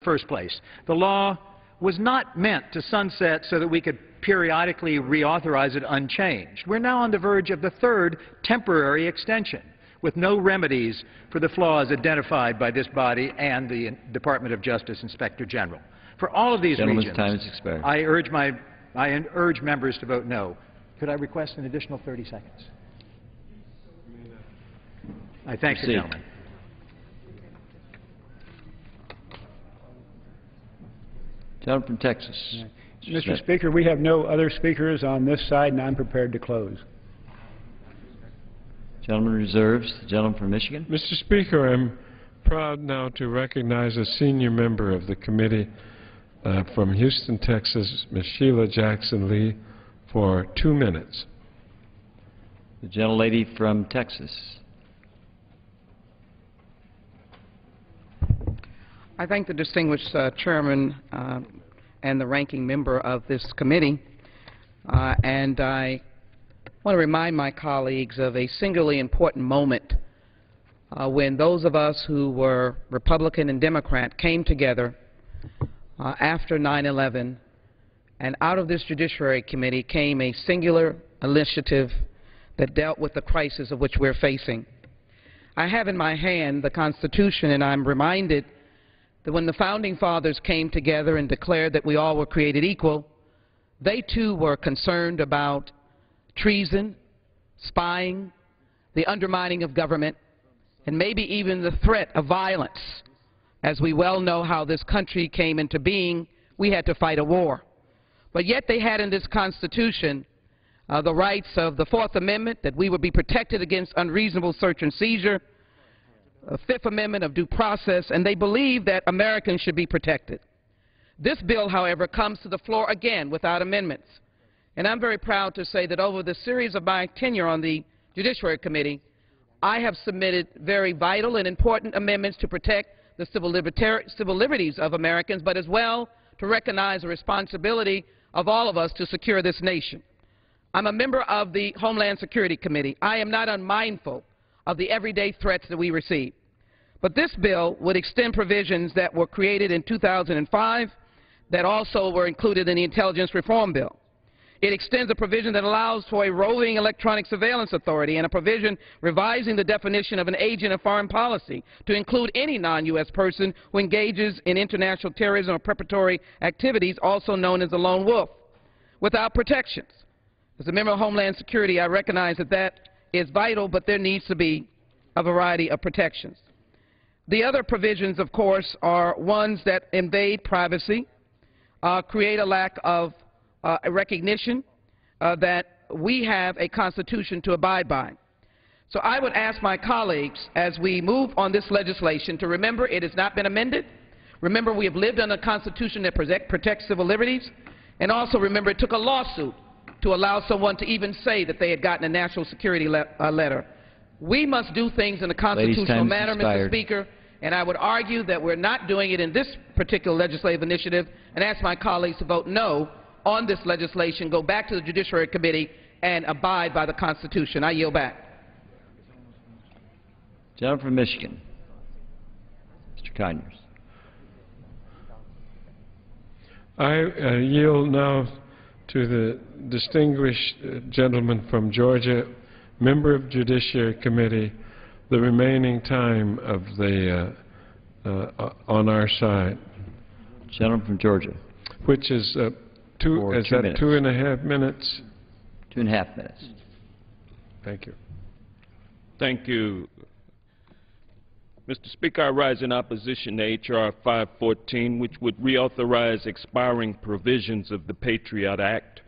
first place. The law was not meant to sunset so that we could periodically reauthorize it unchanged. We're now on the verge of the third temporary extension, with no remedies for the flaws identified by this body and the Department of Justice Inspector General. For all of these reasons, time has expired. I urge members to vote no. Could I request an additional 30 seconds? I thank the gentleman. Gentleman from Texas. Mr. Speaker, we have no other speakers on this side, and I'm prepared to close. Gentleman reserves. The gentleman from Michigan. Mr. Speaker, I'm proud now to recognize a senior member of the committee from Houston, Texas, Ms. Sheila Jackson Lee, for 2 minutes. The gentlelady from Texas. I thank the distinguished chairman and the ranking member of this committee, and I want to remind my colleagues of a singularly important moment when those of us who were Republican and Democrat came together after 9/11, and out of this Judiciary Committee came a singular initiative that dealt with the crisis of which we're facing. I have in my hand the Constitution, and I'm reminded that when the Founding Fathers came together and declared that we all were created equal, they too were concerned about treason, spying, the undermining of government, and maybe even the threat of violence. As we well know how this country came into being, we had to fight a war. But yet they had in this Constitution the rights of the Fourth Amendment, that we would be protected against unreasonable search and seizure, the Fifth Amendment of due process, and they believe that Americans should be protected. This bill, however, comes to the floor again without amendments. And I'm very proud to say that over the series of my tenure on the Judiciary Committee, I have submitted very vital and important amendments to protect the civil liberties of Americans, but as well to recognize the responsibility of all of us to secure this nation. I'm a member of the Homeland Security Committee. I am not unmindful of the everyday threats that we receive. But this bill would extend provisions that were created in 2005 that also were included in the Intelligence Reform Bill. It extends a provision that allows for a roving electronic surveillance authority and a provision revising the definition of an agent of foreign policy to include any non-U.S. person who engages in international terrorism or preparatory activities, also known as the lone wolf, without protections. As a member of Homeland Security, I recognize that that is vital, but there needs to be a variety of protections. The other provisions, of course, are ones that invade privacy, create a lack of recognition that we have a Constitution to abide by. So I would ask my colleagues, as we move on this legislation, to remember it has not been amended. Remember, we have lived under a Constitution that protects civil liberties. And also remember, it took a lawsuit to allow someone to even say that they had gotten a national security letter. We must do things in a constitutional manner, Mr. Speaker, and I would argue that we're not doing it in this particular legislative initiative, and ask my colleagues to vote no on this legislation, go back to the Judiciary Committee, and abide by the Constitution. I yield back. Gentleman from Michigan. Mr. Conyers. I yield now to the distinguished gentleman from Georgia, member of Judiciary Committee, the remaining time of the on our side. Gentleman from Georgia. Which is 2.5 minutes? 2.5 minutes. Thank you. Thank you. Mr. Speaker, I rise in opposition to H.R. 514, which would reauthorize expiring provisions of the Patriot Act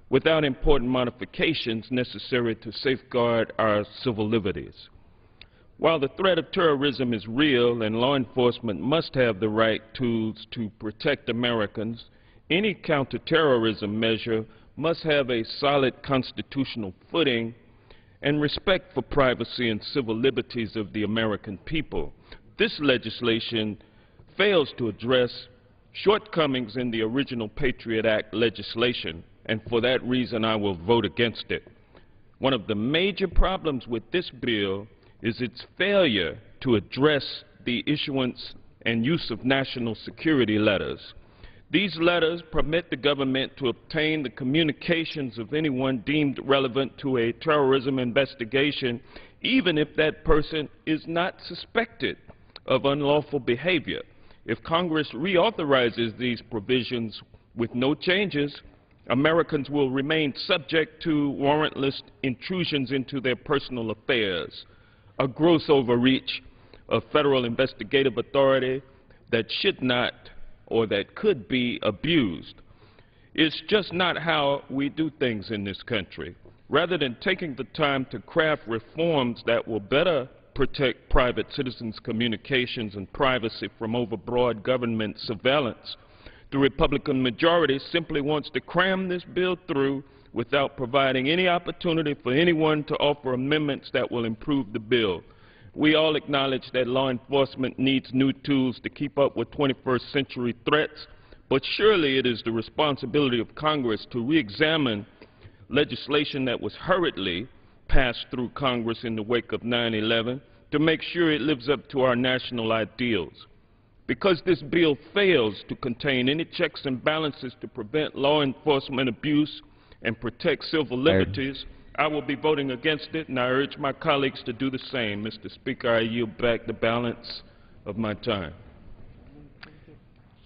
without important modifications necessary to safeguard our civil liberties. While the threat of terrorism is real and law enforcement must have the right tools to protect Americans, any counterterrorism measure must have a solid constitutional footing and respect for privacy and civil liberties of the American people. This legislation fails to address shortcomings in the original Patriot Act legislation, and for that reason I will vote against it. One of the major problems with this bill is its failure to address the issuance and use of national security letters. These letters permit the government to obtain the communications of anyone deemed relevant to a terrorism investigation, even if that person is not suspected of unlawful behavior. If Congress reauthorizes these provisions with no changes, Americans will remain subject to warrantless intrusions into their personal affairs, a gross overreach of federal investigative authority that should not or that could be abused. It's just not how we do things in this country. Rather than taking the time to craft reforms that will better protect private citizens' communications and privacy from overbroad government surveillance, the Republican majority simply wants to cram this bill through without providing any opportunity for anyone to offer amendments that will improve the bill. We all acknowledge that law enforcement needs new tools to keep up with 21st century threats, but surely it is the responsibility of Congress to re-examine legislation that was hurriedly passed through Congress in the wake of 9/11 to make sure it lives up to our national ideals. Because this bill fails to contain any checks and balances to prevent law enforcement abuse and protect civil liberties, I will be voting against it, and I urge my colleagues to do the same. Mr. Speaker, I yield back the balance of my time.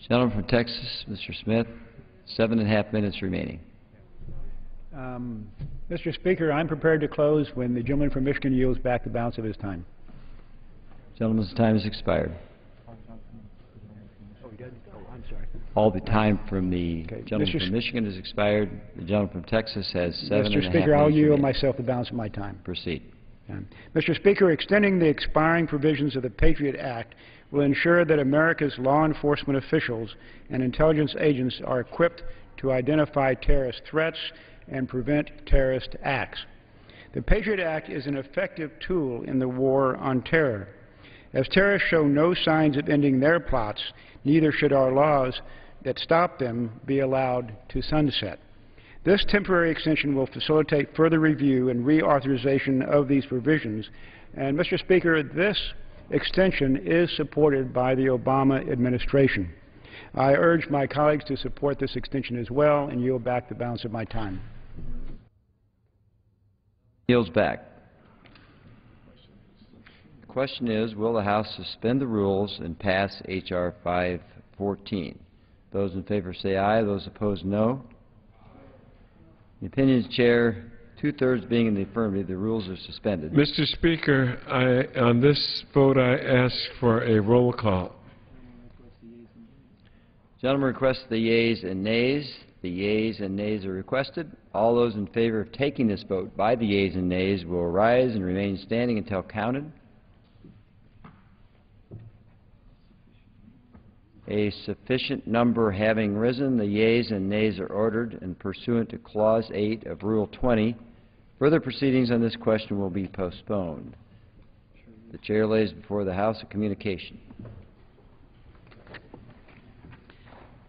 Gentleman from Texas, Mr. Smith, 7.5 minutes remaining. Mr. Speaker, I'm prepared to close when the gentleman from Michigan yields back the balance of his time. Gentleman's time has expired. Oh, he did? Oh, I'm sorry. All the time from the Okay. gentleman from Michigan has expired. The gentleman from Texas has 7.5 minutes Mr. Speaker, I'll yield remaining. myself the balance of my time. Proceed. Mr. Speaker, extending the expiring provisions of the Patriot Act will ensure that America's law enforcement officials and intelligence agents are equipped to identify terrorist threats and prevent terrorist acts. The Patriot Act is an effective tool in the war on terror. As terrorists show no signs of ending their plots, neither should our laws that stop them be allowed to sunset. This temporary extension will facilitate further review and reauthorization of these provisions. And, Mr. Speaker, this extension is supported by the Obama administration. I urge my colleagues to support this extension as well and yield back the balance of my time. Yields back. The question is, will the House suspend the rules and pass H.R. 514? Those in favor say aye. Those opposed, no. In the opinion of the Chair, 2/3 being in the affirmative, the rules are suspended. Mr. Speaker, on this vote, I ask for a roll call. Gentleman requests the yeas and nays. The yeas and nays are requested. All those in favor of taking this vote by the yeas and nays will rise and remain standing until counted. A sufficient number having risen, the yeas and nays are ordered, and pursuant to Clause 8 of Rule 20, further proceedings on this question will be postponed. The Chair lays before the House a communication.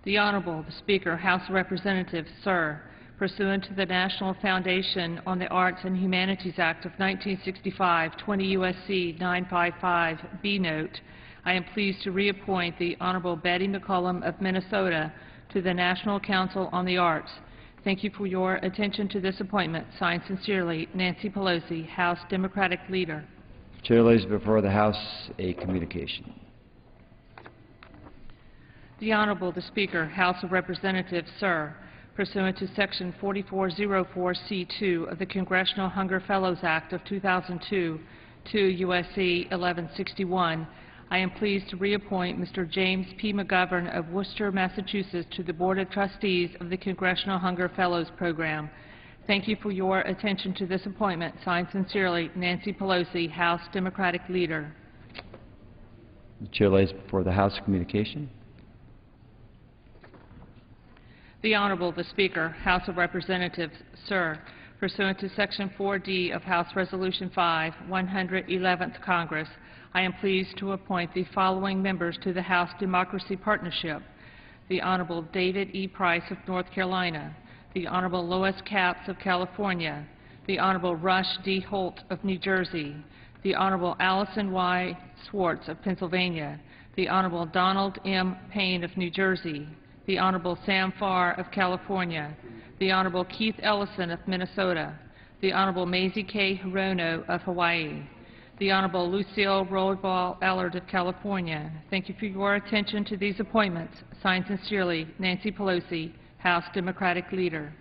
The Honorable, the Speaker, House of Representatives, Sir, pursuant to the National Foundation on the Arts and Humanities Act of 1965, 20 U.S.C. 955, B Note, I am pleased to reappoint the Honorable Betty McCollum of Minnesota to the National Council on the Arts. Thank you for your attention to this appointment. Signed sincerely, Nancy Pelosi, House Democratic Leader. The Chair lays before the House a communication. The Honorable, the Speaker, House of Representatives, Sir, pursuant to Section 4404C2 of the Congressional Hunger Fellows Act of 2002, 2 U.S.C. 1161, I am pleased to reappoint Mr. James P. McGovern of Worcester, Massachusetts to the Board of Trustees of the Congressional Hunger Fellows Program. Thank you for your attention to this appointment. Signed sincerely, Nancy Pelosi, House Democratic Leader. The Chair lays before the House a communication. The Honorable, the Speaker, House of Representatives, Sir, pursuant to Section 4D of House Resolution 5, 111th Congress, I am pleased to appoint the following members to the House Democracy Partnership: the Honorable David E. Price of North Carolina, the Honorable Lois Capps of California, the Honorable Rush D. Holt of New Jersey, the Honorable Allison Y. Swartz of Pennsylvania, the Honorable Donald M. Payne of New Jersey, the Honorable Sam Farr of California, the Honorable Keith Ellison of Minnesota, the Honorable Mazie K. Hirono of Hawaii, the Honorable Lucille Roldball Allard of California. Thank you for your attention to these appointments. Signed sincerely, Nancy Pelosi, House Democratic Leader.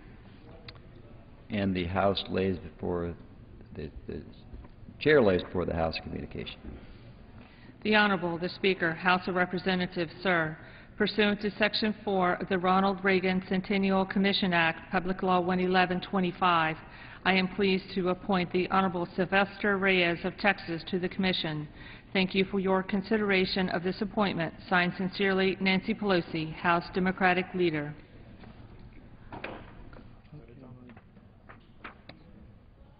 And the House lays before, the Chair lays before the House communication. The Honorable, the Speaker, House of Representatives, sir, pursuant to Section 4 of the Ronald Reagan Centennial Commission Act, Public Law 11125, I am pleased to appoint the Honorable Sylvester Reyes of Texas to the Commission. Thank you for your consideration of this appointment. Signed sincerely, Nancy Pelosi, House Democratic Leader.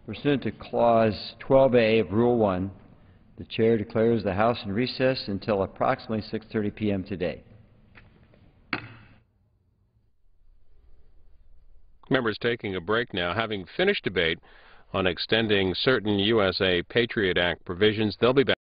Pursuant to Clause 12A of Rule 1, the Chair declares the House in recess until approximately 6:30 p.m. today. Members taking a break now. Having finished debate on extending certain USA Patriot Act provisions, they'll be back.